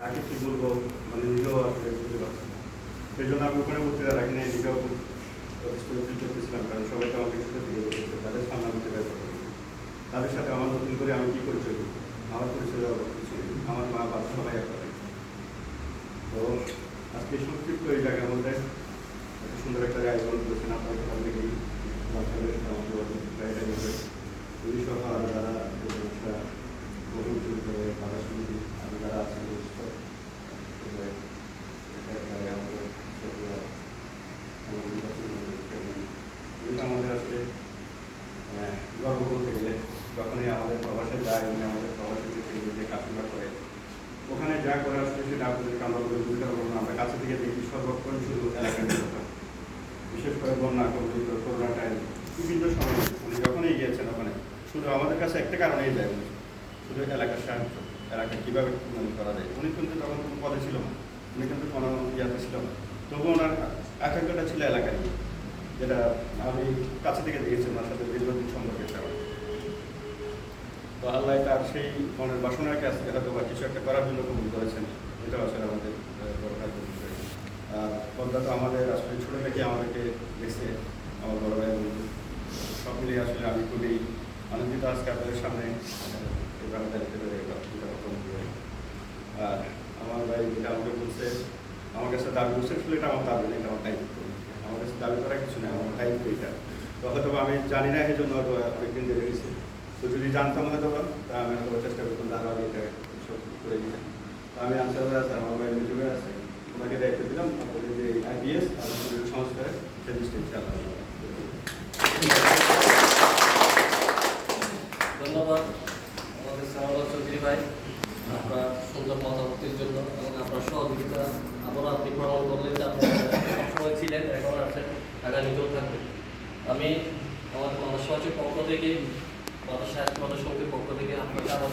আগে কি বলবো মানে নিজেও আসলে বুঝতে পারছি না। সেই জন্য আমি ওখানে বক্তৃতা রাখি নাই, নিজেও ফিল করতেছিলাম, কারণ সবাই তো আমাকে সাথে দিয়ে করছে, তাদের সামনে আমি চেষ্টা করতে তাদের সাথে আমার নতুন করে আমি কি পরিচয় দিই, আমার পরিচয় দেওয়ার কিছু নেই, আমার মা বাবা সবাই একবারে। তো আজকে সংক্ষিপ্ত এই জায়গার মধ্যে এত সুন্দর একটা আয়োজন করেছেন আপনার সকাল থেকেই পুলিশ সহ আরো যারা গ্রহণ শুরু করে ভাষা সমিতি আরো যারা আছেন আমাদের আজকে গর্ব করতে গেলে যখনই আমাদের প্রবাসে যায় উনি আমাদের প্রবাসে যে কাজগুলো করে ওখানে যা করে আসলে সেটা আপনাদেরকে আমরা বুঝতে পারবো না। আমরা কাছে থেকে দেখি সর্বক্ষণ শুধু এলাকার কথা, বিশেষ করে বন্যা করোনা টাইম বিভিন্ন সময় উনি যখনই গিয়েছেন ওখানে শুধু আমাদের কাছে একটা কারণেই যায়, শুধু এলাকার সাহায্য, এলাকা কীভাবে উন্নয়ন করা যায়। উনি কিন্তু তখন কোনো পদে ছিল না, উনি কিন্তু কোনো ইয়াতে ছিল না, তবু ওনার আকাঙ্ক্ষাটা ছিল এলাকা নিয়ে, যেটা আমি কাছে থেকে দেখেছি ওনার সাথে দীর্ঘদিন সম্পর্কে চাওয়া। তো আল্লাহ তার সেই মনের বাসনাকে আজকে হয়তো বা কিছু একটা করার জন্য কবুল করেছেন, এটা আসলে আমাদের বড় কাজ বিষয়। পদ্মা তো আমাদের আসলে ছোটো থেকে আমাদেরকে দেখছে, আমার বড় ভাই বন্ধু, সব মিলিয়ে আসলে আমি খুবই আনন্দিত আজকে আপনাদের সামনে এভাবে দাঁড়িয়ে পেরে আর আমার ভাই যেটা আমাকে বলছে, আমার কাছে দাবি করছে, আসলে এটা আমার দাবি না, এটা আমার দায়িত্ব। আমার কাছে দাবি করা কিছু নেই, আমার দায়িত্ব এটা। তো হয়তো আমি জানি না, এই জন্য হয়তো অনেকদিন ধরে গেছি। তো যদি জানতাম হয়তো তা আমি হয়তো চেষ্টা করতাম তারা আগে এটা সব করে দিতাম। আমি আনসার আছে, আমার ভাই মিজুবে আছে, ওনাকে দায়িত্ব দিলাম আপনাদের যে আইপিএস আর সংস্কারে ধন্যবাদ আমাদের সামাল চৌধুরী ভাই আপনার সুন্দর মতামতের জন্য এবং আপনার সহযোগিতা আবারও আপনি প্রমাণ করলেন যে আপনি সবসময় ছিলেন, এখন আছেন, আগামীতেও থাকবেন। আমি আমাদের মানব সমাজের পক্ষ থেকে, মানব সাহিত্য মানব সমিতির পক্ষ থেকে আপনাকে আমার